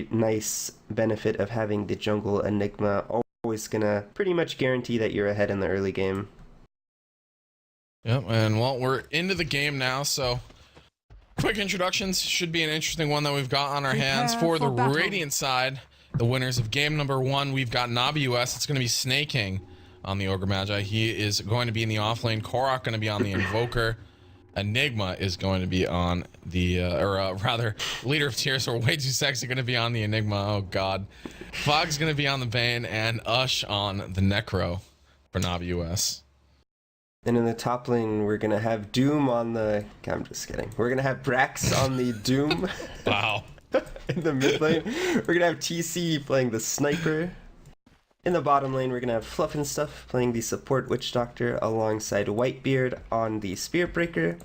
really nice benefit of having the jungle Enigma. Always gonna pretty much guarantee that you're ahead in the early game. Yep, and well, we're into the game now, so quick introductions. Should be an interesting one that we've got on our hands. For the Radiant side, the winners of game number 1, we've got NaVi US. It's going to be Snake King on the Ogre Magi. He is going to be in the offlane. Korok going to be on the Invoker. Enigma is going to be on the, rather, Leader of Tears, or Way Too Sexy, going to be on the Enigma. Oh, God. Fog's going to be on the Bane, and Ush on the Necro for NaVi US. And in the top lane, we're going to have Doom on the... I'm just kidding. We're going to have Brax on the Doom. Wow. In the mid lane, we're going to have TC playing the Sniper. In the bottom lane, we're going to have Fluff and Stuff playing the Support Witch Doctor alongside Whitebeard on the Spirit Breaker.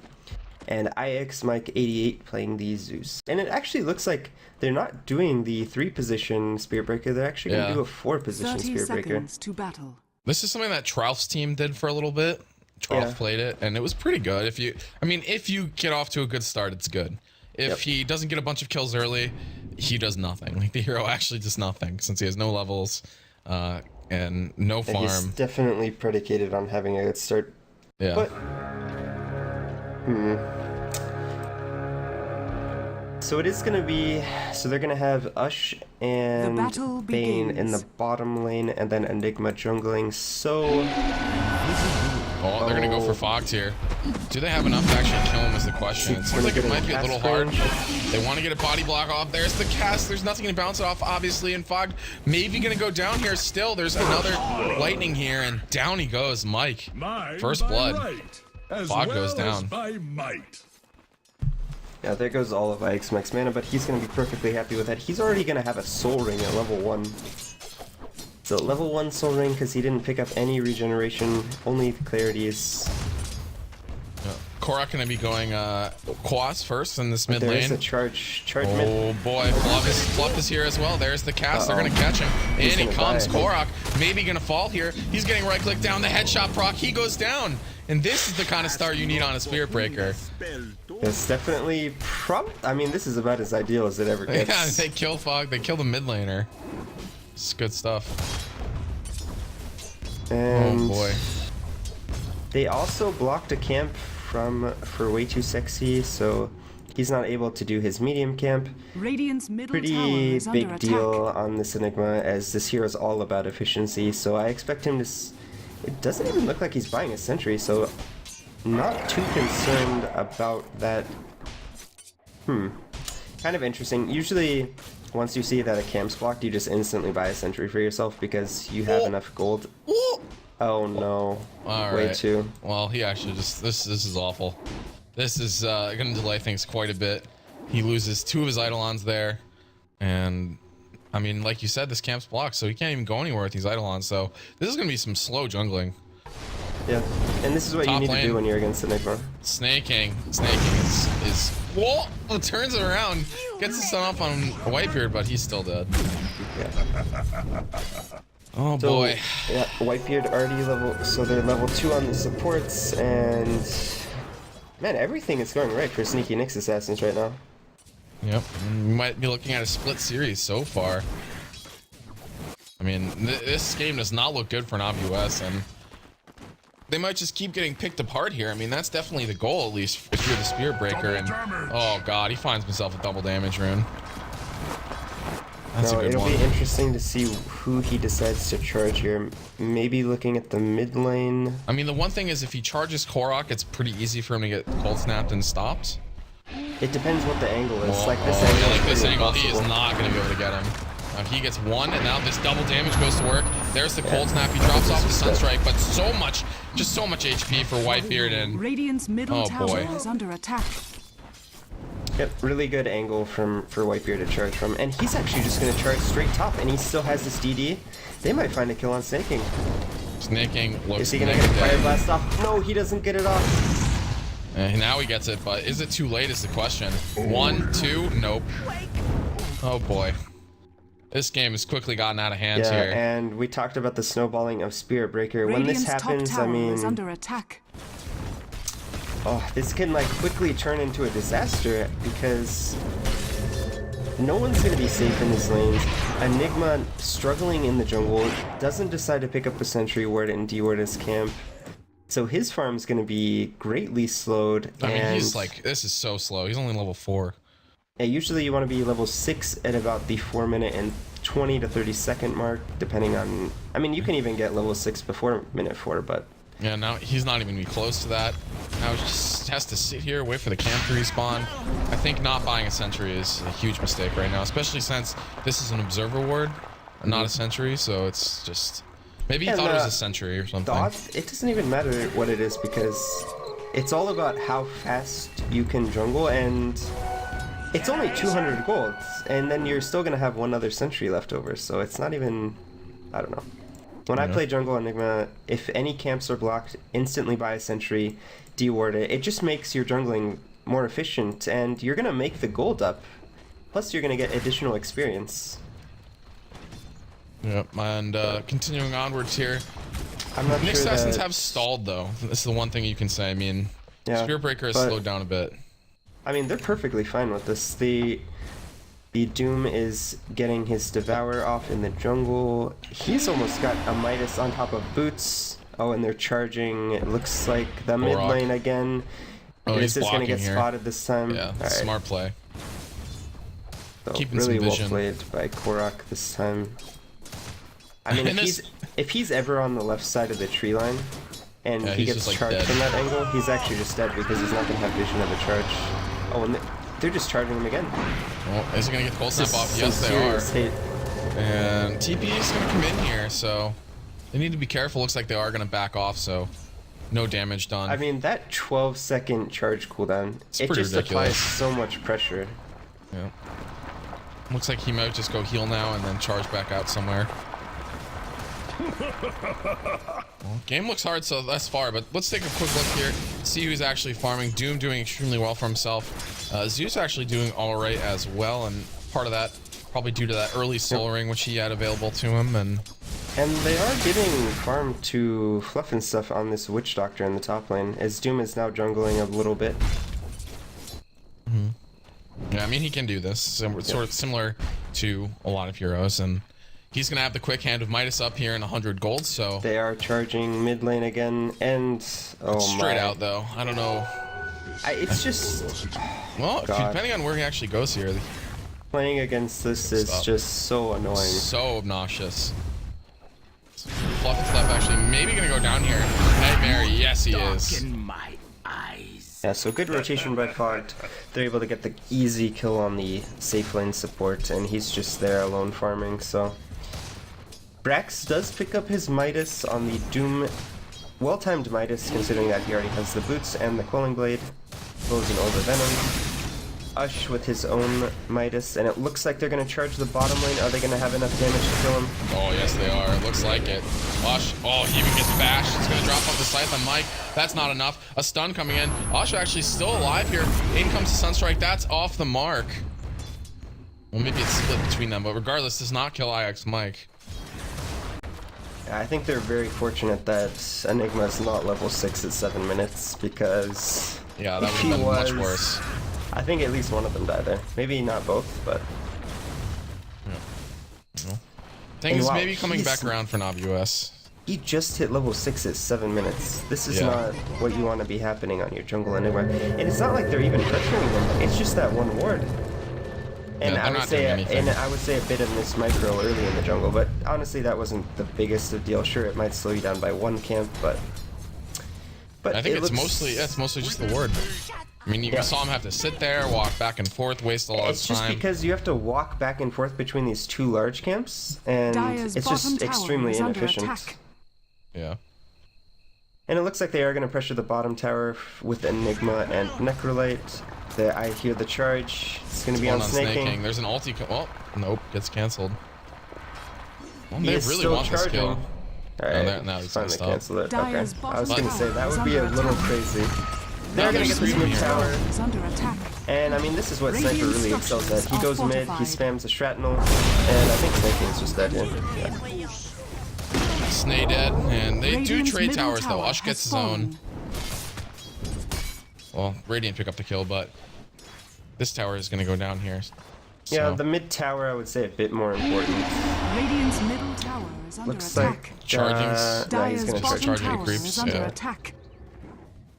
And IX Mike 88 playing the Zeus. And it actually looks like they're not doing the 3-position Spirit Breaker. They're actually going to do a 4-position Spirit Breaker. To battle. This is something that Trouf's team did for a little bit. Trouf played it, and it was pretty good. If you get off to a good start, it's good. If he doesn't get a bunch of kills early, he does nothing. Like, the hero actually does nothing since he has no levels and no farm. He's definitely predicated on having a good start. Yeah. But, so it is going to be... So they're going to have Ush and Bane in the bottom lane, and then Enigma jungling. So... Oh, they're going to go for Fox here. Do they have enough to actually kill him is the question. It seems like it might be a little hard. They want to get a body block off. There's the cast. There's nothing to bounce it off, obviously. And Fog maybe going to go down here still. There's another lightning here, and down he goes. Mike, first blood. Fog goes down. Yeah, there goes all of IX Mike's mana, but he's going to be perfectly happy with that. He's already going to have a Soul Ring at level 1. So level 1 Soul Ring because he didn't pick up any regeneration, only clarities. Korok gonna be going Quas first in this mid lane. There's a charge mid. Oh boy, Fluff is here as well. There's the cast. They're gonna catch him. In he comes. Korok maybe gonna fall here. He's getting right click down the headshot proc. He goes down. And this is the kind of start you need on a Spirit Breaker. It's definitely I mean, this is about as ideal as it ever gets. Yeah, they kill Fog. They kill the mid laner. It's good stuff. And oh boy. They also blocked a camp for Way Too Sexy, so he's not able to do his medium camp. Radiant's middle Pretty tower big deal on this Enigma, as this hero is all about efficiency, so I expect him to... It doesn't even look like he's buying a sentry, so not too concerned about that. Kind of interesting. Usually, once you see that a camp's blocked, you just instantly buy a sentry for yourself because you have enough gold. Oh no. All Way right. too. Well, he actually just... This is awful. This is going to delay things quite a bit. He loses 2 of his Eidolons there. And, I mean, like you said, this camp's blocked, so he can't even go anywhere with these Eidolons. So this is going to be some slow jungling. Yeah, and this is what you need to do when you're against Enigma. Snake King is whoa! It turns it around, gets the stun up on Whitebeard, but he's still dead. Yeah. Oh boy. Yeah, Whitebeard already level, so they're level 2 on the supports, and man, everything is going right for Sneaky Nyx Assassins right now. Yep, we might be looking at a split series so far. I mean, this game does not look good for NaVi US, and they might just keep getting picked apart here. I mean, that's definitely the goal, at least if you're the Spirit Breaker. And oh god, he finds himself a double damage rune. That's a good one. It'll be interesting to see who he decides to charge here. Maybe looking at the mid lane. I mean, the one thing is if he charges Korok, it's pretty easy for him to get cold snapped and stopped. It depends what the angle is. Oh, Like this angle, yeah, like this angle, impossible. he is not going to be able to get him. He gets 1, and now this double damage goes to work. There's the cold snap. He drops off the sunstrike, but just so much HP for Whitebeard, and Radiant's middle tower is under attack. Yep, really good angle for Whitebeard to charge from, and he's actually just going to charge straight top, and he still has this DD. They might find a kill on Snake King. Snake King looks. Is he going to get a fire blast off? No, he doesn't get it off. And now he gets it, but is it too late is the question. 1, 2, nope. Oh boy. This game has quickly gotten out of hand here. Yeah, and we talked about the snowballing of Spirit Breaker. When this happens, I mean, is under attack. Oh, this can like quickly turn into a disaster because no one's going to be safe in these lanes. Enigma, struggling in the jungle, doesn't decide to pick up the sentry ward and deward his camp. So his farm's going to be greatly slowed. I mean, he's like, this is so slow. He's only level 4. Yeah, usually you want to be level 6 at about the 4-minute and 20 to 30 second mark, depending on... I mean, you can even get level 6 before minute 4, but... Yeah, now he's not even gonna be close to that. Now he just has to sit here, wait for the camp to respawn. I think not buying a sentry is a huge mistake right now, especially since this is an observer ward, not a sentry, so it's just... Maybe he thought it was a sentry or something. It doesn't even matter what it is, because it's all about how fast you can jungle, and it's only 200 gold, and then you're still gonna have one other sentry left over, so it's not even... I don't know. When I play jungle Enigma, if any camps are blocked, instantly buy a sentry, deward it. It just makes your jungling more efficient, and you're gonna make the gold up. Plus, you're gonna get additional experience. Yep, and continuing onwards here. I'm not Nick sure Assassins that... have stalled though. This is the one thing you can say. I mean, Spirit Breaker has slowed down a bit. I mean, they're perfectly fine with this. The Doom is getting his Devour off in the jungle. He's almost got a Midas on top of Boots. Oh, and they're charging. It looks like the mid lane again. Oh, this is going to get here. spotted this time. Yeah, right. Smart play. So Keeping really some vision. well played by Korok this time. I mean, if he's ever on the left side of the tree line, and he gets like charged dead. from that angle, he's actually just dead because he's not going to have vision of a charge. Oh, and they're just charging him again. Well, is he going to get the cold snap off? Yes, they are. And TP is going to come in here, so they need to be careful. Looks like they are going to back off, so no damage done. I mean, that 12-second charge cooldown, it just applies so much pressure. Yeah. Looks like he might just go heal now and then charge back out somewhere. Well, game looks hard so thus far, but let's take a quick look here, see who's actually farming. Doom doing extremely well for himself. Zeus actually doing all right as well, and part of that probably due to that early soul ring which he had available to him. And they are giving farm to Fluff and stuff on this Witch Doctor in the top lane, as Doom is now jungling a little bit. Yeah, I mean, he can do this. Sort of similar to a lot of heroes, and he's going to have the quick hand of Midas up here in 100 gold, so... They are charging mid lane again, and... Oh straight out, though. I don't know. It's just... Well, depending on where he actually goes here. Playing against this is just so annoying. So obnoxious. Fluff and Fluff actually maybe going to go down here. Nightmare, yes he is. Yeah, so good rotation by Fogged. They're able to get the easy kill on the safe lane support, and he's just there alone farming, so... Brax does pick up his Midas on the Doom. Well-timed Midas, considering that he already has the boots and the Quelling Blade. Throws an Overvenom. Ush with his own Midas, and it looks like they're going to charge the bottom lane. Are they going to have enough damage to kill him? Oh, yes they are. It looks like it. Ush, oh, he even gets bashed. It's going to drop off the scythe on Mike. That's not enough. A stun coming in. Ush actually still alive here. In comes the Sunstrike. That's off the mark. Well, maybe it's split between them, but regardless, does not kill IX Mike. I think they're very fortunate that Enigma is not level 6 at 7 minutes, because... Yeah, that would have been much worse. I think at least one of them died there. Maybe not both, but... Yeah. Things maybe coming back around for NaVi US. He just hit level 6 at 7 minutes. This is not what you want to be happening on your jungle Enigma. And it's not like they're even pressuring them. It's just that one ward. And I would say a bit of miss micro early in the jungle, but honestly that wasn't the biggest of deal. Sure, it might slow you down by one camp, but I think it's mostly just the ward. I mean, you saw him have to sit there, walk back and forth, waste a lot of time. It's just because you have to walk back and forth between these two large camps, and it's just extremely inefficient. Yeah. And it looks like they are going to pressure the bottom tower with Enigma and Necrolite. I hear the charge. It's going to be on snaking. There's an ulti. Oh, nope, gets canceled. Well, they really want this kill. Alright, now he's finally canceled it. Okay. I was going to say, that would be a little crazy. They're going to get this mid tower. And I mean, this is what Sniper really excels at. He goes mid, he spams the shrapnel, and I think Snaking's just dead in. Yeah. Snay dead, and they do trade towers though. Ush gets his own. Well, Radiant pick up the kill, but this tower is going to go down here. Yeah, So, the mid tower I would say a bit more important. Radiant's middle tower is under Looks attack. like Charging. no, he's Dire's gonna bottom charge. charging tower creeps, is under yeah. attack.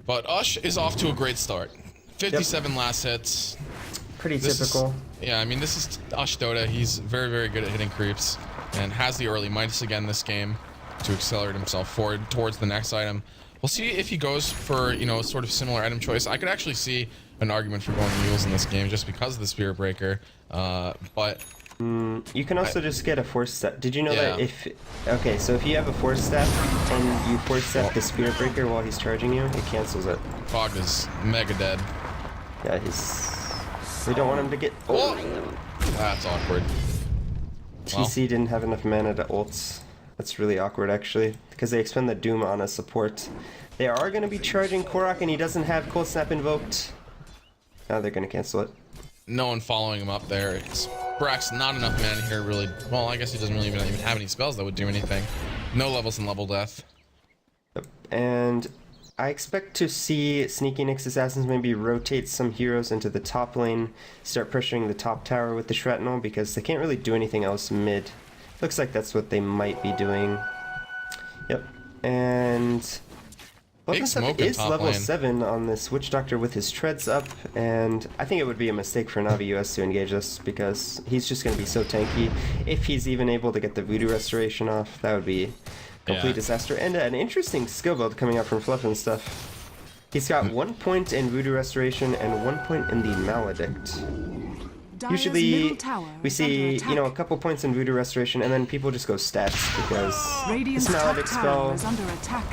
but Ush is off to a great start. 57 last hits. Pretty This typical. Yeah, I mean, this is Ush Dota. He's very, very good at hitting creeps and has the early Midas again this game to accelerate himself forward towards the next item. We'll see if he goes for, you know, a sort of similar item choice. I could actually see an argument for going Mules in this game just because of the Spirit Breaker. But You can also just get a force step. Did you know Yeah. that if... Okay, so if you have a force step and you force step the Spirit Breaker while he's charging you, it cancels it. Fog is mega dead. Yeah, he's... We don't want him to get... Oh! That's awkward. TC didn't have enough mana to ult. That's really awkward, actually, because they expend the Doom on a support. They are going to be charging Korok, and he doesn't have Cold Snap invoked. Now they're going to cancel it. No one following him up there. Brax, not enough mana here, really. Well, I guess he doesn't really even have any spells that would do anything. No levels in level death. Yep. And I expect to see Sneaky Nyx Assassins maybe rotate some heroes into the top lane, start pressuring the top tower with the Shrapnel, because they can't really do anything else mid. Looks like that's what they might be doing. Yep. And Big smoke in is top level lane. 7 on this Witch Doctor with his treads up, and I think it would be a mistake for NaVi US to engage this because he's just going to be so tanky. If he's even able to get the Voodoo Restoration off, that would be complete disaster. And an interesting skill build coming out from Fluff and stuff. He's got 1 point in Voodoo Restoration and 1 point in the Maledict. Dire's Usually middle tower we is see, under attack. you know, a couple points in Voodoo Restoration and then people just go stats because Radiant's this top Maledict tower spell, is under attack.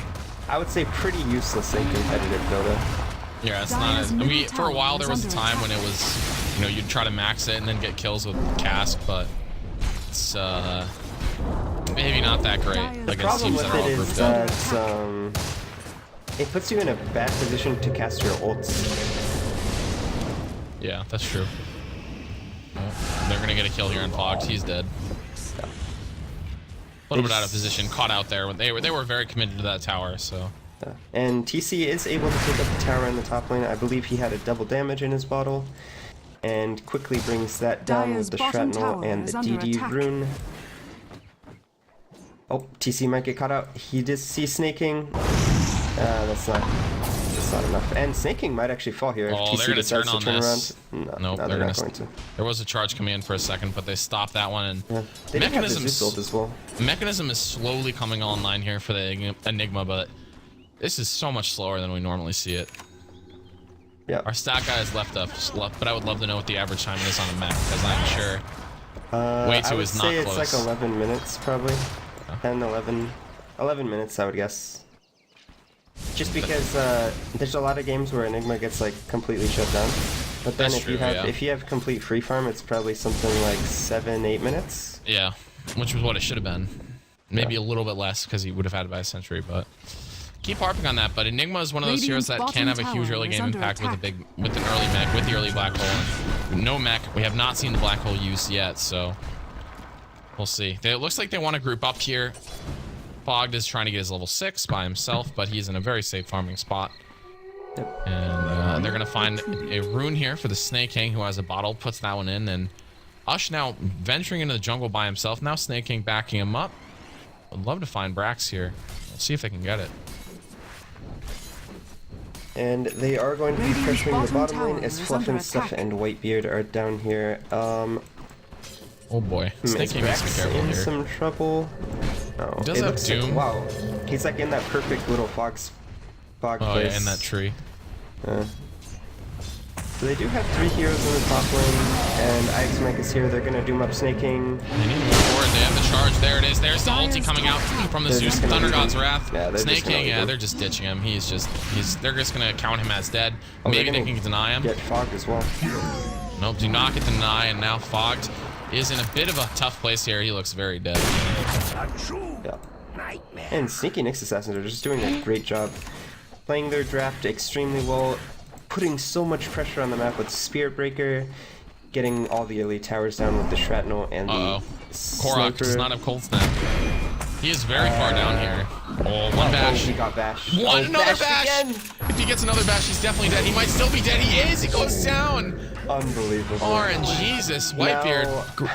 I would say pretty useless in competitive Dota. Yeah, it's Dire's not. middle For a while, tower there is was a under time when it was, you know, you'd try to max it and then get kills with cask, but it's maybe not that great The against Problem teams with that are all it grouped is up. that it puts you in a bad position to cast your ults. Yeah, that's true. Yep. They're gonna get a kill here on Fox. He's dead. A little bit out of position, caught out there. They were very committed to that tower, so. And TC is able to take up the tower in the top lane. I believe he had a double damage in his bottle. And quickly brings that down Dire's with the bottom Shrapnel tower and is the under DD attack. rune. Oh, TC might get caught out. He did see snaking. That's not enough. And snaking might actually fall here if Oh, they're TC gonna decides turn to turn on this. around. Nope, No, they're they're gonna. not going to. There was a charge coming in for a second, but they stopped that one. And Yeah. They didn't have the Zeus ult as well. Mechanism is slowly coming online here for the Enigma, but this is so much slower than we normally see it. Yeah. Our stat guy is left, but I would love to know what the average time is on a map, because I'm sure way I two would is not say close. it's like 11 minutes probably. 10, 11 minutes I would guess. Just because there's a lot of games where Enigma gets like completely shut down. But then That's if you true, have yeah. if you have complete free farm, it's probably something like 7-8 minutes. Yeah, which was what it should have been. Maybe a little bit less because he would have had it by a century, but keep harping on that. But Enigma is one of those heroes that can have a huge early game impact with an early mech, with the early black hole. And no mech. We have not seen the black hole used yet, so we'll see. It looks like they want to group up here. Fogged is trying to get his level 6 by himself, but he's in a very safe farming spot. And they're going to find a rune here for the Snake King, who has a bottle, puts that one in. And Ush now venturing into the jungle by himself. Now Snake King backing him up. Would love to find Brax here. We'll see if they can get it. And they are going to be Radiant's pressuring the bottom bottom lane tower as is Fluff under and Stuff attack. and Whitebeard are down here. Oh boy. Snake Is King needs to be Brax careful in here. some trouble? No. He does it have looks Doom. Like, wow. He's like in that perfect little fog Oh place. yeah, in that tree. So they do have 3 heroes in the top lane, and Ike's Mike is here. They're gonna doom up Snake King. They need to move forward. They have the charge. There it is. There's the ulti coming out from the They're Zeus just gonna Thunder leave God's him. Wrath. Yeah, they're Snake just gonna King, leave yeah, him. they're just ditching him. They're just gonna count him as dead. Oh, they're Maybe they gonna can deny him. Get fogged as well. Nope, do not get the deny, and now Fogged is in a bit of a tough place here. He looks very dead. Yeah. And Sneaky Nyx Assassins are just doing a great job. Playing their draft extremely well, putting so much pressure on the map with Spirit Breaker, getting all the elite towers down with the Shrapnel and Uh-oh. the Korok does Sniper. not have Cold Snap. He is very far down here. Oh, one Oh, bash. he got bashed. One, Oh, another bashed bash! again! If he gets another bash, he's definitely dead. He might still be dead. He is! He goes down! Unbelievable. RNGesus, Whitebeard. Now,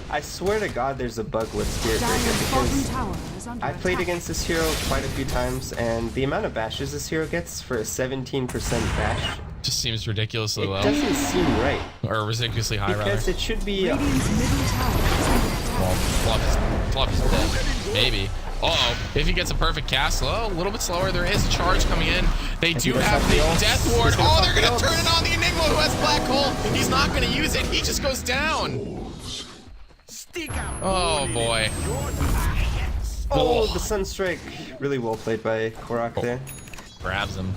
I swear to God there's a bug with Spirit Breaker Dire's bottom because tower is under I played attack. against this hero quite a few times, and the amount of bashes this hero gets for a 17% bash, Just seems ridiculously it low. doesn't seem right. Or ridiculously high, Because rather. it should be... Radiant's middle tower is under attack. Well, Fluff is dead. Maybe. Uh-oh. If he gets a perfect cast, a little bit slower. There is a charge coming in. They do does have have the the ult. Death Ward. He's gonna Oh, pop they're the going to ult. turn it on the Enigma who has Black Hole. He's not going to use it. He just goes down. Oh, boy. Oh, the Sunstrike. Really well played by Korok there. Grabs him.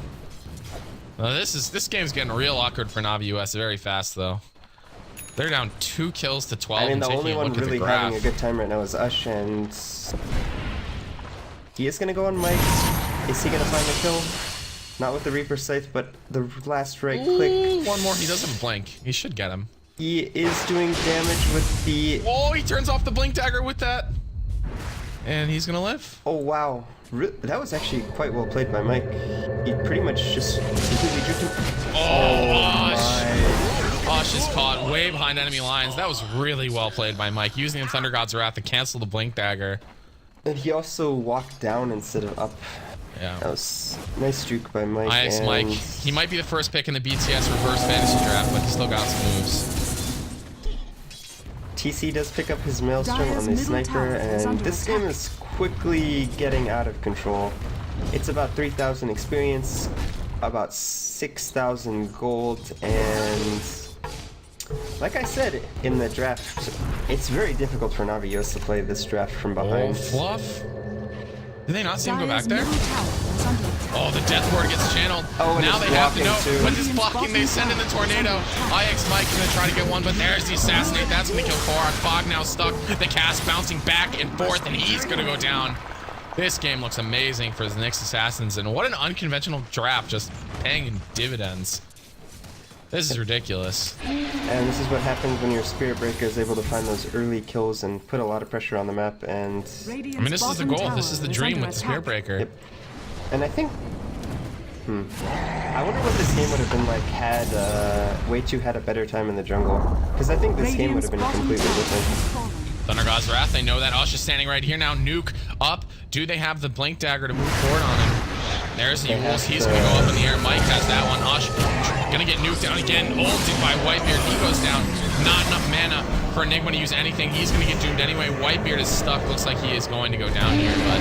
This game's getting real awkward for NaVi US very fast, though. They're down 2 kills to 12. I mean, and the taking only a one look at the really graph. having a good time right now is Ush, and he is going to go on Mike. Is he going to find the kill? Not with the Reaper Scythe, but the last right click. One more. He doesn't blink. He should get him. He is doing damage with the... Oh, he turns off the blink dagger with that. And he's going to live. Oh, wow. That was actually quite well played by Mike. He pretty much just completely juked him. Oh, Osh is caught way behind enemy lines. That was really well played by Mike, using the Thunder God's Wrath to cancel the blink dagger. And he also walked down instead of up. Yeah. That was nice juke by Mike. Nice, and Mike. He might be the first pick in the BTS reverse fantasy draft, but he still got some moves. TC does pick up his Maelstrom Dire's on the middle sniper, tower is and under this attack. game is quickly getting out of control. It's about 3,000 experience, about 6,000 gold, and like I said in the draft, it's very difficult for NaVi US to play this draft from Oh, behind. Fluff. Did they not see him go back Dire's there? middle tower is under attack. Oh, the Death Ward gets channeled. Oh, and now it's they have to know. blocking, too. With this blocking, they send in the Tornado. IX Mike gonna try to get one, but there's the Assassinate. That's gonna kill Korok. Fog now stuck. The cast bouncing back and forth, and he's gonna go down. This game looks amazing for the Nyx Assassins, and what an unconventional draft, just paying dividends. This is ridiculous. And this is what happens when your Spirit Breaker is able to find those early kills and put a lot of pressure on the map. And Radiant's I mean, this is the bottom goal. This is the tower dream under with the attack. Spirit Breaker. Yep. And I think, I wonder what this game would have been like had Wei2 had a better time in the jungle. Because I think this game would Radiant's have been bottom completely tower different. has fallen. Thunder God's Wrath, they know that. Ush is standing right here now. Nuke up. Do they have the blink dagger to move forward on him? There's the They Euls. have He's the- going to go up in the air. Mike has that one. Ush gonna get nuked down again. Ulted by Whitebeard. He goes down. Not enough mana for Enigma to use anything. He's gonna get doomed anyway. Whitebeard is stuck. Looks like he is going to go down here, but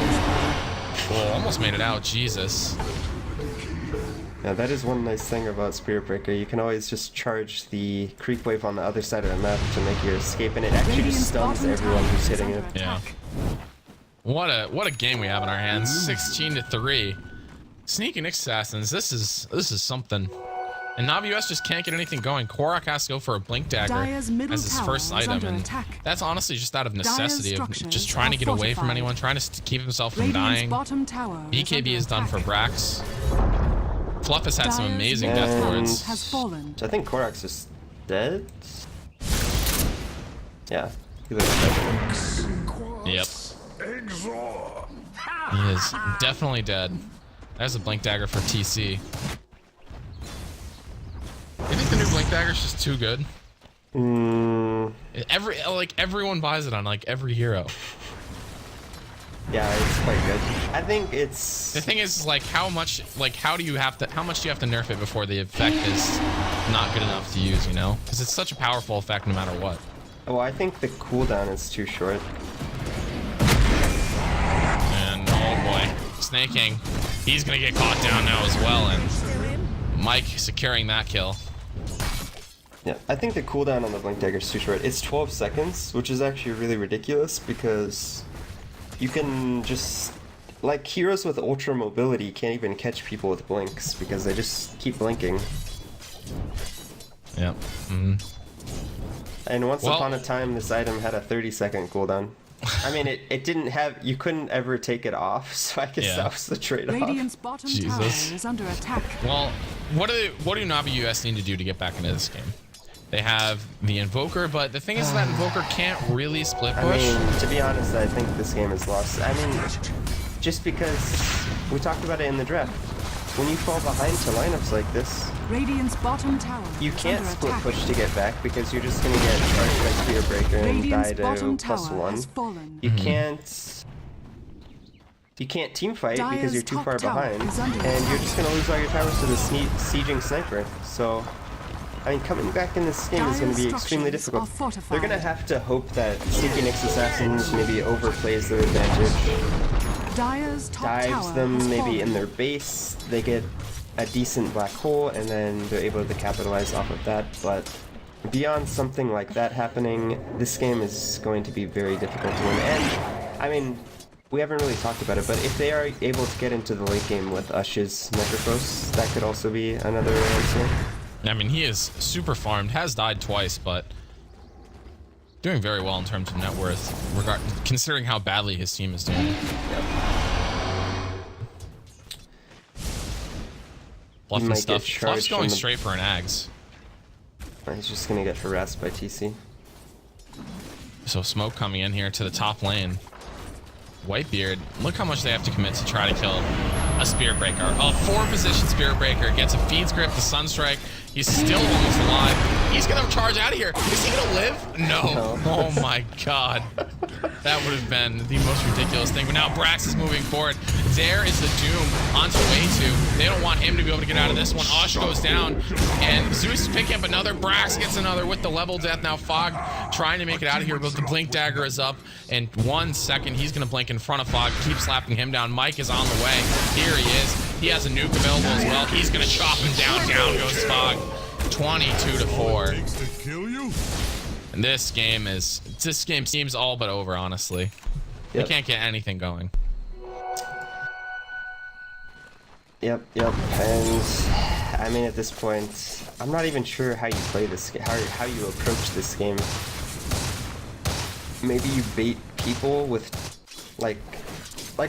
oh, almost made it out. Jesus. Now that is one nice thing about Spirit Breaker. You can always just charge the creep wave on the other side of the map to make your escape, and it actually Radiant's just stuns bottom everyone tower who's is hitting under it. Yeah. attack. What a game we have in our hands. 16-3. Sneaking Assassins. This is something. And NaVi US just can't get anything going. Korok has to go for a blink dagger Dire's middle as his tower first is item, under and attack. that's honestly just out of necessity of structures just trying to are get away from fortified. anyone, trying to keep himself from Radiant's dying. bottom tower BKB is under done for attack. Brax. Fluff has had some Dire's amazing middle death tower wards. has fallen. I think Korok's just dead. Yeah, he looks dead. Yep. He is definitely dead. There's a blink dagger for TC. You think the new blink dagger is just too good? Everyone buys it on like every hero. Yeah, it's quite good. I think it's... The thing is, like, how much do you have to nerf it before the effect is not good enough to use, you know? Because it's such a powerful effect no matter what. Oh, I think the cooldown is too short. And oh boy, Snake King, he's gonna get caught down now as well, and Mike securing that kill. Yeah, I think the cooldown on the Blink Dagger is too short. It's 12 seconds, which is actually really ridiculous because you can just... Like, heroes with ultra mobility can't even catch people with blinks because they just keep blinking. Yep. Mm-hmm. And once Well- upon a time, this item had a 30-second cooldown. I mean, it didn't have... You couldn't ever take it off, so I guess Yeah. that was the trade-off. Radiant's bottom tower Jesus. is under attack. Well, what do NaVi US need to do to get back into this game? They have the Invoker, but the thing is that Invoker can't really split I push. mean, to be honest, I think this game is lost. I mean, just because we talked about it in the draft. when you fall behind to lineups like this, Radiant's bottom tower you is can't under split attack. push to get back because you're just gonna get charged by Spear Breaker and Radiant's die to bottom tower +1. has fallen. You can't team fight because Dire's you're too top far tower behind, is under and you're attack. just gonna lose all your towers to the sieging sniper. So, I mean, coming back in this game is gonna be Dire's extremely structures difficult. are fortified. They're gonna have to hope that Sneaky Nyx Assassins maybe overplays their advantage, Dire's top dives tower them has maybe fallen. in their base, they get a decent black hole, and then they're able to capitalize off of that. But beyond something like that happening, this game is going to be very difficult to win. And, I mean, we haven't really talked about it, but if they are able to get into the late game with Ush's Metrophos, that could also be another answer. I mean, he is super farmed, has died twice, but doing very well in terms of net worth, considering how badly his team is doing. Bluffing might stuff. get charged Fluff's going from the- straight for an Ags. He's just gonna get harassed by TC. So smoke coming in here to the top lane. Whitebeard, look how much they have to commit to try to kill a Spear Breaker. A 4-position Spear Breaker gets a Fiend's Grip, the Sunstrike. He's still almost alive. He's gonna charge out of here. Is he gonna live? No. Oh my god. That would have been the most ridiculous thing. But now Brax is moving forward. There is the Doom onto Way2. They don't want him to be able to get out of this one. Osh goes down, and Zeus is picking up another. Brax gets another with the level death. Now Fog trying to make it out of here, but the Blink Dagger is up. In 1 second, he's gonna blink in front of Fog, keep slapping him down. Mike is on the way. Here he is. He has a nuke available as well. He's gonna chop him down. Down goes Fog. 22-4. And this game seems all but over, honestly. We Yep. can't get anything going. Yep. And I mean, at this point, I'm not even sure how you play this game, how you approach this game. Maybe you bait people with, like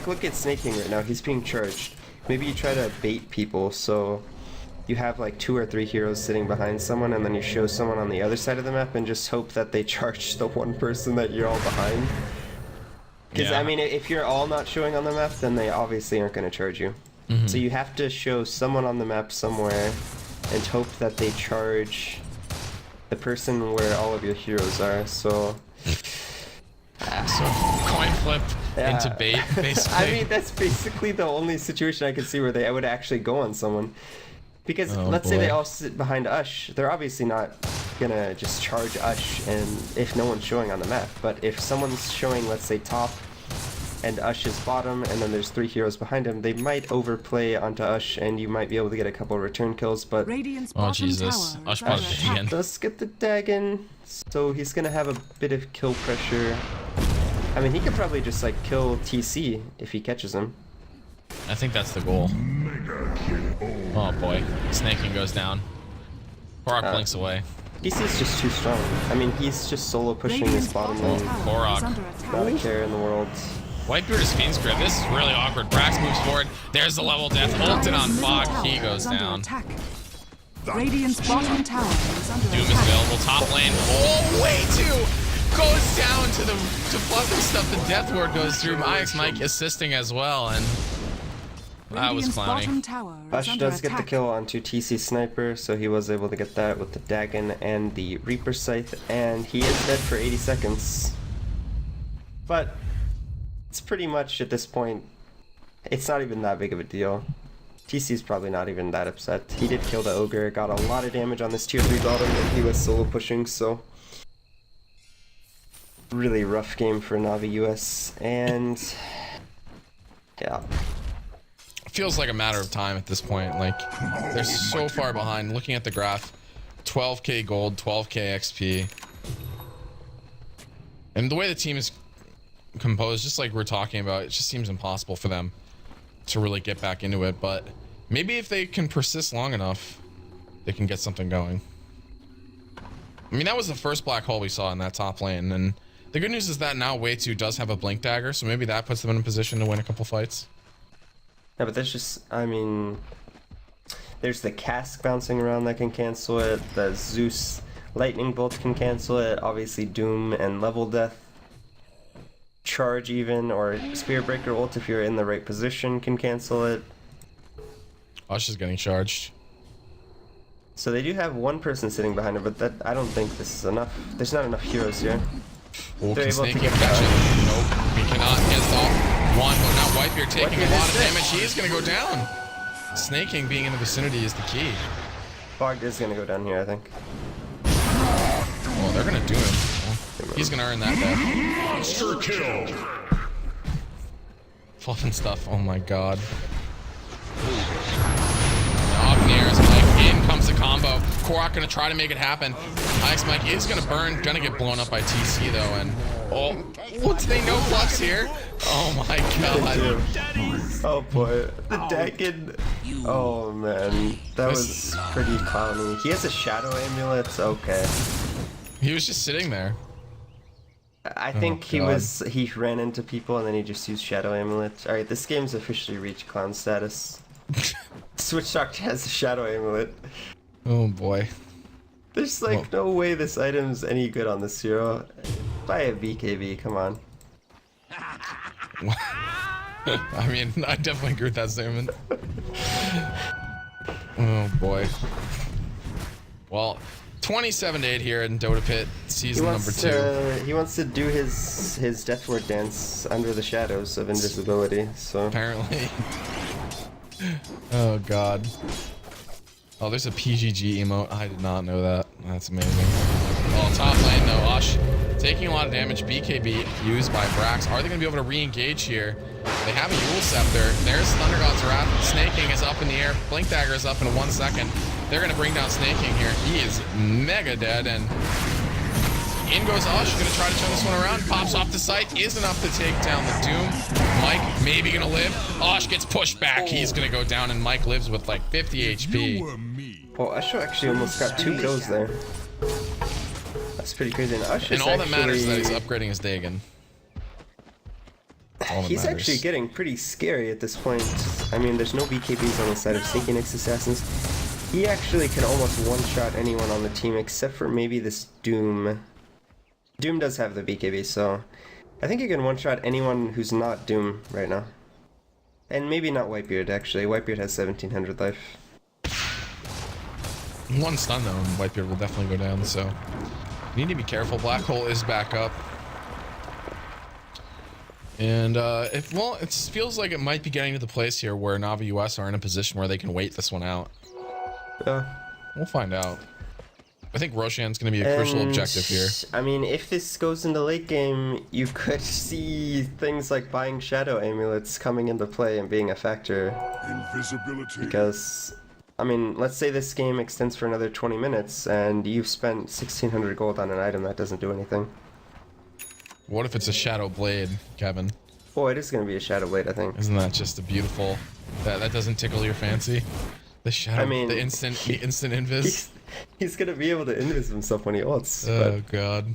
look at Snake King right now. He's being charged. Maybe you try to bait people, so you have like 2 or 3 heroes sitting behind someone, and then you show someone on the other side of the map and just hope that they charge the one person that you're all behind. Because, Yeah. I mean, if you're all not showing on the map, then they obviously aren't going to charge you. So you have to show someone on the map somewhere and hope that they charge the person where all of your heroes are. So So coin flip into bait, basically. I mean, that's basically the only situation I could see where I would actually go on someone. Because let's say they all sit behind Ush, they're obviously not gonna just charge Ush and if no one's showing on the map. But if someone's showing, let's say, top and Ush is bottom, and then there's 3 heroes behind him, they might overplay onto Ush and you might be able to get a couple return kills, but Radiant's Oh, bottom Jesus. tower Ush is under brought it attack. again. does get the Dagon, so he's gonna have a bit of kill pressure. I mean, he could probably just like kill TC if he catches him. I think that's the goal. Oh boy. Snaking goes down. Korok blinks away. TC's just too strong. I mean, he's just solo pushing his Radiant's bottom bottom lane. tower Korok. is under Not a attack. care in the world. Whitebeard is Fiend's Grip. This is really awkward. Brax moves forward. There's the level death. Ulted on Dire's Fog. middle He tower goes is under down. attack. Radiant's bottom tower is under Doom is attack. available. Top lane. Oh, Way2 goes down to fluffing stuff. The Death Ward goes through. Mike assisting as well, and that was Radiant's bottom clowny. tower is Ush under does get the attack. kill onto TC Sniper, so he was able to get that with the Dagon and the Reaper Scythe, and he is dead for 80 seconds. But it's pretty much, at this point, it's not even that big of a deal. TC's probably not even that upset. He did kill the Ogre, got a lot of damage on this tier 3 bottom, and he was solo pushing, so really rough game for NaVi US, and yeah. Feels like a matter of time at this point. Like, they're so far behind. Looking at the graph, 12k gold, 12k XP. And the way the team is composed, just like we're talking about, it just seems impossible for them to really get back into it. But maybe if they can persist long enough, they can get something going. I mean, that was the first black hole we saw in that top lane. And the good news is that now Way2 does have a Blink Dagger, so maybe that puts them in a position to win a couple fights. Yeah, but there's just, I mean, there's the cask bouncing around that can cancel it, the Zeus lightning bolt can cancel it, obviously Doom and level death, charge even, or Spear Breaker ult if you're in the right position can cancel it. Ush is getting charged. So they do have one person sitting behind her, but that I don't think this is enough. There's not enough heroes here. Oh, They're can able to Snaking get catch it? down. Nope, we cannot. He has off one, but now Whitebeard taking a Whitebeard lot is of sick. damage. He is going to go down. Snaking being in the vicinity is the key. Fogged is gonna go down here, I think. Oh, they're going to do him. Well, he's going to earn that death. Monster kill. Fluff and stuff. Oh my god. Up near is Mike. In comes the combo. Korok gonna try to make it happen. Ike's Mike is gonna burn. Gonna get blown up by TC though. And oh, what do they know? Fluff's here. Oh my god. Oh boy, the Dagon. Oh man, that was pretty clowny. He has a shadow amulet. Okay. He was just sitting there. I think he God. ran into people and then he just used shadow amulet. All right, this game's officially reached clown status. Switch Doctor has a shadow amulet. Oh boy. There's like no way this item's any good on this hero. Buy a BKB, come on. I mean, I definitely agree with that statement. Oh boy. Well, 27-8 here in Dota Pit season number 2. He wants to do his deathward dance under the shadows of invisibility. So Apparently. Oh god. Oh, there's a PGG emote. I did not know that. That's amazing. Well, top lane though, Ush taking a lot of damage. BKB used by Brax. Are they going to be able to re-engage here? They have a Yule Scepter. There's Thunder God's Wrath. Snaking is up in the air. Blink Dagger is up in 1 second. They're going to bring down Snaking here. He is mega dead, and in goes Ush. Going to try to turn this one around. Pops off the site. Is enough to take down the Doom. Mike maybe going to live. Ush gets pushed back. He's going to go down, and Mike lives with like 50 HP. oh, Ush actually almost got 2 kills there. That's pretty crazy. And Ush And is all that matters is that he's actually- upgrading his Dagon. All that He's matters. actually getting pretty scary at this point. I mean, there's no BKBs on the side of Sneaky X Assassins. He actually can almost one-shot anyone on the team except for maybe this Doom. Doom does have the BKB, so I think he can one-shot anyone who's not Doom right now. And maybe not Whitebeard, actually. Whitebeard has 1700 life. One stun though, and Whitebeard will definitely go down, so you need to be careful. Black Hole is back up. And it feels like it might be getting to the place here where NaVi US are in a position where they can wait this one out. We'll find out. I think Roshan's going to be a crucial objective here. I mean, if this goes into late game, you could see things like buying Shadow Amulets coming into play and being a factor. Invisibility. Because, I mean, let's say this game extends for another 20 minutes and you've spent 1600 gold on an item that doesn't do anything. What if it's a Shadow Blade, Kevin? Oh, it is going to be a Shadow Blade, I think. Isn't that just a beautiful... That doesn't tickle your fancy? The Shadow... I mean, the instant invis? He's going to be able to invis himself when he ults. Oh, God.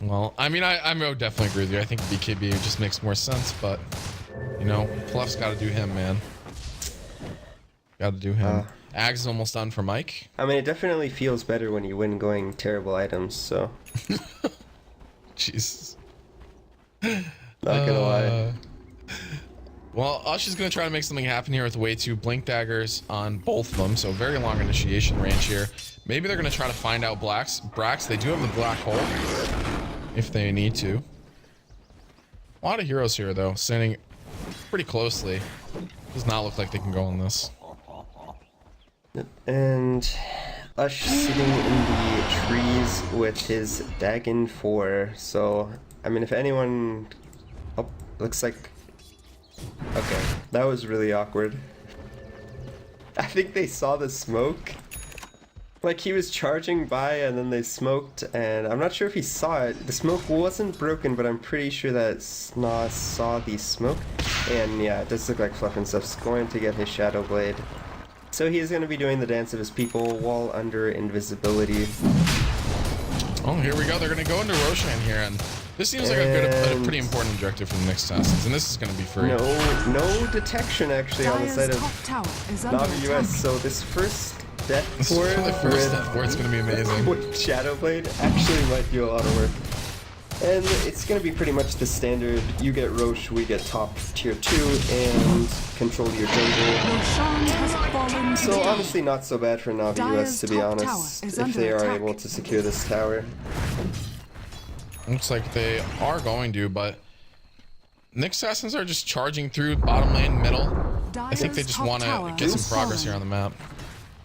Well, I mean, I would definitely agree with you. I think BKB just makes more sense, but, you know, Fluff's got to do him, man. Got to do him. Ags is almost done for Mike. I mean, it definitely feels better when you win going terrible items, so... Jesus. Not gonna lie. Well, Ush is going to try to make something happen here with way 2 Blink Daggers on both of them, so very long initiation range here. Maybe they're going to try to find out Brax. They do have the Black Hole, if they need to. A lot of heroes here, though, standing pretty closely. Does not look like they can go on this. And Ush sitting in the trees with his Dagon 4. So, I mean, if anyone... Oh, looks like... Okay, that was really awkward. I think they saw the smoke. Like, he was charging by and then they smoked, and I'm not sure if he saw it. The smoke wasn't broken, but I'm pretty sure that Sna saw the smoke. And yeah, it does look like Fluff and Stuff's going to get his Shadow Blade. So he is going to be doing the dance of his people while under invisibility. Oh, here we go. They're going to go into Roshan here, and this seems like a pretty important objective for the next test, and this is going to be free. No detection actually on the Dire's side top of tower is under NaVi attack. US. So this first death This is for the first death for it's going to be amazing. with Shadow Blade actually might do a lot of work. And it's going to be pretty much the standard. You get Roche, we get top tier 2, and control your jungle. Roshan has fallen to So the honestly not so bad for NaVi US, to be Dire's top honest, tower is if under they are attack. able to secure this tower. Looks like they are going to, but Nyx Assassins are just charging through bottom lane, middle. I think they just want to get some progress here on the map.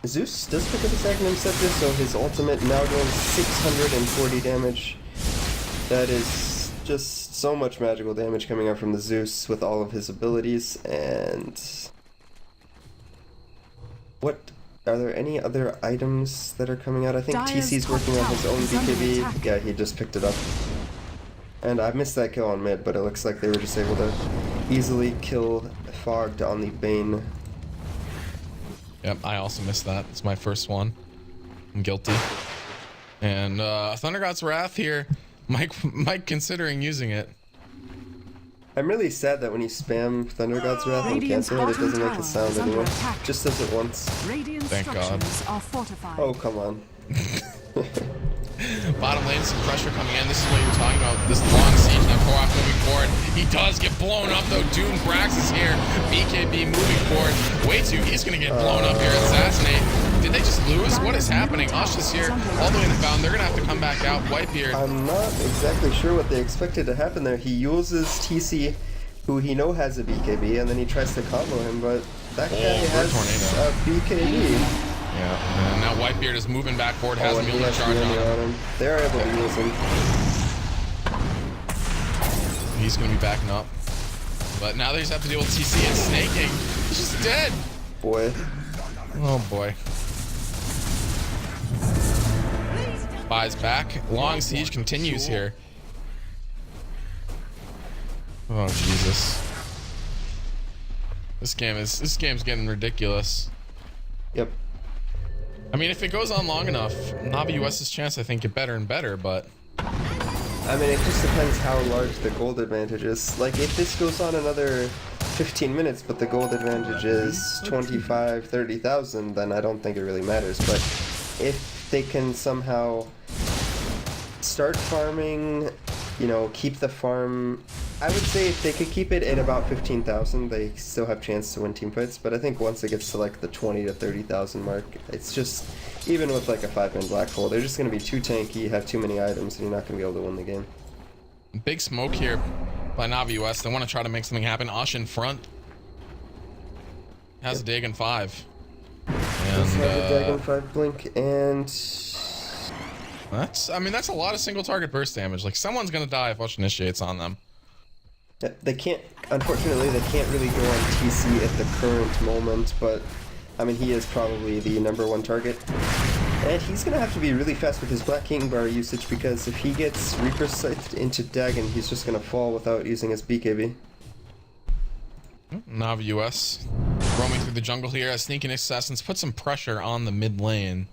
Zeus does pick up his Agnum Scepter, so his ultimate now doing 640 damage. That is just so much magical damage coming out from the Zeus with all of his abilities. And what are there any other items that are coming out? I think Dire's TC's top working on his tower own is under BKB. attack. Yeah, he just picked it up. And I missed that kill on mid, but it looks like they were just able to easily kill Fogged on the Bane. Yep, I also missed that. It's my first one. I'm guilty. And Thunder God's Wrath here. Mike considering using it. I'm really sad that when you spam Thunder God's Wrath and Radiant's cancel it, it bottom doesn't make tower a sound is under anymore. attack. Just does it once. Radiant Thank God. structures are fortified. Oh, come on. Bottom lane, some pressure coming in. This is what you're talking about. This long siege. Now Korok moving forward. He does get blown up though. Doom Brax is here. BKB moving forward. Way too. He's gonna get blown up here. Assassinate. Did they just lose? What is happening? Ush is here, all the way in the fountain. They're gonna have to come back out. Whitebeard. I'm not exactly sure what they expected to happen there. He uses TC, who he know has a BKB, and then he tries to combo him, but that guy has Tornado. a BKB. Yeah. And now Whitebeard is moving back forward. Has Oh, a and he Mjolnir has charge on Mjolnir him. on him. They're able to use him. He's gonna be backing up. But now they just have to deal with TC and snaking. He's just dead. Boy. Oh boy. Buys back. Long siege continues here. Oh Jesus. This game's getting ridiculous. Yep. I mean, if it goes on long enough, NaVi US's chance I think get better and better, but I mean, it just depends how large the gold advantage is. Like, if this goes on another 15 minutes, but the gold advantage is 25, 30,000, then I don't think it really matters. But if they can somehow start farming, you know, keep the farm, I would say if they could keep it at about 15,000, they still have chance to win team fights. But I think once it gets to like the 20 to 30,000 mark, it's just, even with like a 5-man black hole, they're just going to be too tanky, have too many items, and you're not going to be able to win the game. big smoke here by NaVi US. They want to try to make something happen. Ush in front. Has a Dagon 5. Let's And have a Dragon 5 blink, and that's a lot of single target burst damage. Like, someone's gonna die if Ush initiates on them. they can't, unfortunately, they can't really go on TC at the current moment, but I mean, he is probably the #1 target. And he's gonna have to be really fast with his Black King Bar usage, because if he gets Reaper Scythed into Dagon, he's just gonna fall without using his BKB. NaVi US roaming through the jungle here as Sneaking Assassins put some pressure on the mid lane.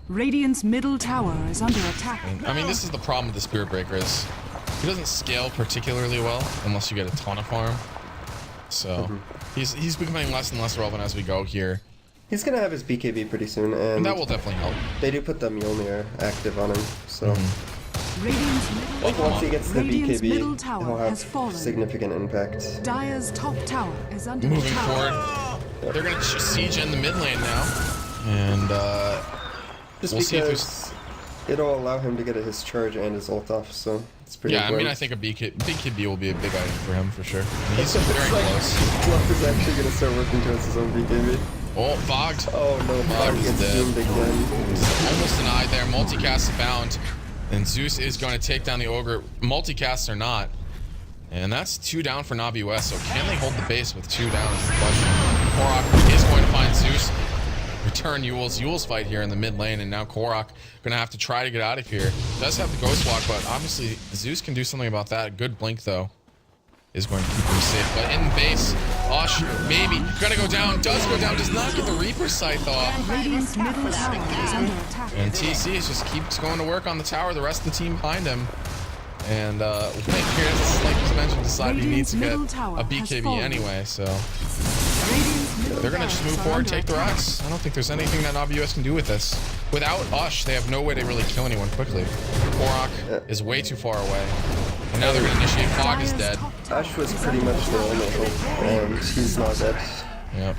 Radiant's middle tower is under attack. I mean, this is the problem with the Spirit Breaker is he doesn't scale particularly well unless you get a ton of farm. So he's becoming less and less relevant as we go here. He's gonna have his BKB pretty soon, And and that will definitely help. they do put the Mjolnir active on him, so Radiant's middle like once he gets the Radiant's middle BKB, tower he'll has have fallen. significant impact. Dire's top tower is under Moving attack. forward, they're gonna siege in the mid lane now. And Just we'll see if because it'll allow him to get his charge and his ult off, so it's pretty yeah, I mean, important. I think a BKB will be a big item for him for sure. He's very It's like close. Fluff is actually gonna start working towards his own BKB. Oh, fogged. Oh no, Fog is gets dead. doomed again. Almost denied there. Multicast found. And Zeus is going to take down the Ogre. Multicasts or not. And that's 2 down for NaVi US. So can they hold the base with 2 down is the question. Korok is going to find Zeus. Return Yule's fight here in the mid lane. And now Korok going to have to try to get out of here. Does have the Ghost Walk, but obviously Zeus can do something about that. Good blink though is going to keep him safe. But in base, Ush, maybe, gonna go down, does go down, does not get the Reaper Scythe off. Radiant's middle tower is under attack. And TC is just keeps going to work on the tower, the rest of the team behind him. And Whitebeard, like you mentioned, decided he needs to get a BKB anyway, so. Radiant's They're gonna just move forward, take the rocks. I don't think there's anything that NaVi can do with this. Without Ush, they have no way to really kill anyone quickly. Korok is way too far away. And now they're gonna initiate. Fog is dead. Ash was pretty much their only hope, and he's not dead. Yep.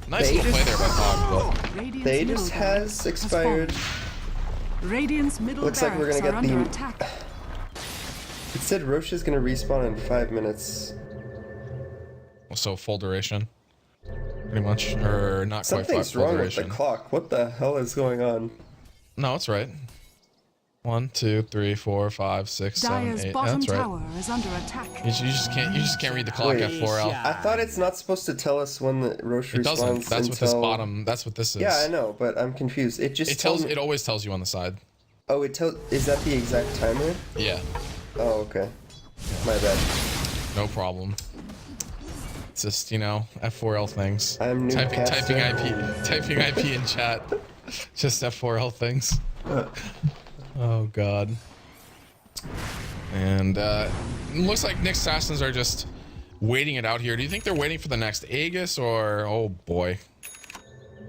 Nice little play there by Fog, but The Aegis has expired. Radiant's middle Looks like we're gonna get under the... attack. It said Roche is gonna respawn in 5 minutes. so full duration. Pretty much. Or not Something's quite full wrong duration. with the clock. What the hell is going on? No, it's right. 1, 2, 3, 4, 5, 6, 7, Dyer's 8. Yeah, bottom that's right. tower is under attack. You just can't read the clock Wait, at 4L. I thought it's not supposed to tell us when the Roche It respawns doesn't. That's until... what this bottom. That's what this is. Yeah, I know, but I'm confused. It just It tells. It always tells you on the side. Oh, it tells... Is that the exact timer? Yeah. Oh, okay. My bad. No problem. It's just, you know, F4L things. I'm new typing IP in chat. Just F4L things. Oh god. And it looks like Nyx Assassins are just waiting it out here. Do you think they're waiting for the next Aegis or oh boy?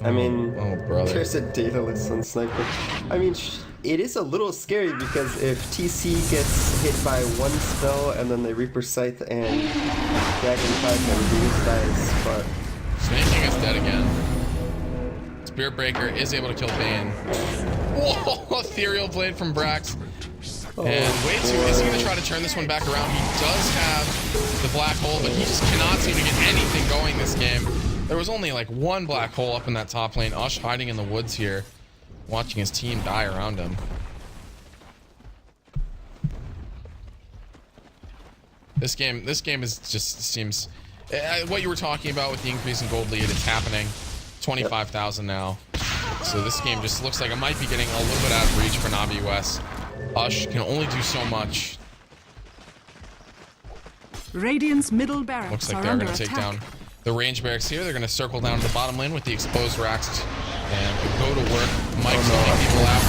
I mean, oh brother. There's a data list on Sniper. I mean, it is a little scary because if TC gets hit by one spell and then they Reaper Scythe and Dragon 5 and Venus dies, but... Snake King is dead again. Spirit Breaker is able to kill Bane. Whoa! Ethereal Blade from Brax. And way too, is he going to try to turn this one back around? He does have the black hole, but he just cannot seem to get anything going this game. There was only like one black hole up in that top lane. Ush hiding in the woods here, watching his team die around him. This game is just seems what you were talking about with the increase in gold lead. It's happening. 25,000 now. So this game just looks like it might be getting a little bit out of reach for NaVi US. Ush can only do so much. Radiant's middle barracks Looks like are they're under going to take attack. down the range barracks here. They're going to circle down to the bottom lane with the exposed racks and go to work. Mike's taking people out.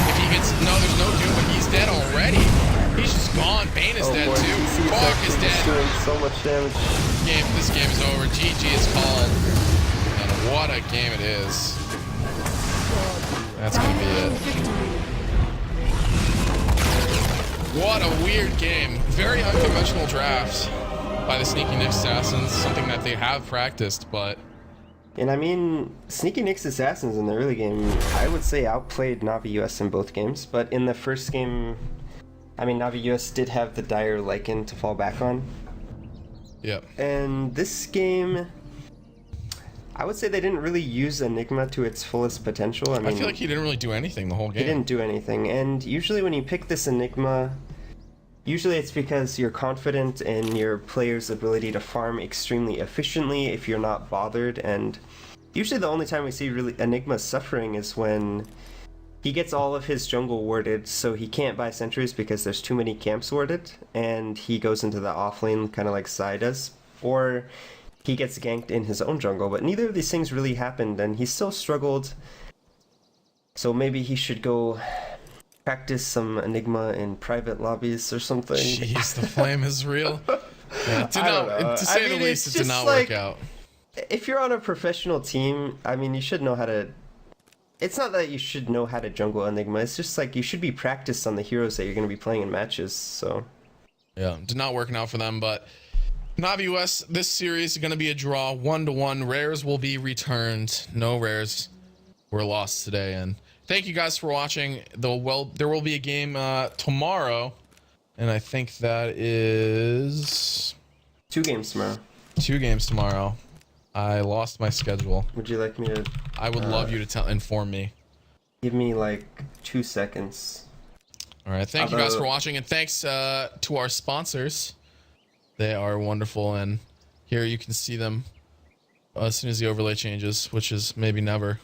If he gets... No, there's no Doom, but he's dead already. He's just gone. Bane is dead too. Bark is dead. Doing so much damage. This game is over. GG is called. And what a game it is. That's going to be it. What a weird game. Very unconventional draft by the Sneaky Nyx Assassins. Something that they have practiced, but... And I mean, Sneaky Nyx Assassins in the early game, I would say outplayed NaVi US in both games. But in the first game, I mean, NaVi US did have the Dire Lycan to fall back on. Yep. And this game... I would say they didn't really use Enigma to its fullest potential. I feel like he didn't really do anything the whole game. He didn't do anything. And usually when you pick this Enigma, usually it's because you're confident in your player's ability to farm extremely efficiently if you're not bothered. And usually the only time we see really Enigma suffering is when he gets all of his jungle warded, so he can't buy sentries because there's too many camps warded, and he goes into the off lane kind of like Sai does. Or he gets ganked in his own jungle, but neither of these things really happened, and he still struggled. So maybe he should go practice some Enigma in private lobbies or something. Jeez, the flame is real. Yeah, to say the least, it did not work out. If you're on a professional team, I mean, you should know how to... It's not that you should know how to jungle Enigma, it's just like you should be practiced on the heroes that you're going to be playing in matches, so... Yeah, did not working out for them, but... NaVi US, this series is going to be a draw, 1-1. Rares will be returned. No rares were lost today. And thank you guys for watching. There will be a game tomorrow, and I think that is 2 games tomorrow. 2 games tomorrow. I lost my schedule. Would you like me to? I would love you to inform me. Give me like 2 seconds. All right. Thank you guys for watching, and thanks to our sponsors. They are wonderful, and here you can see them as soon as the overlay changes, which is maybe never.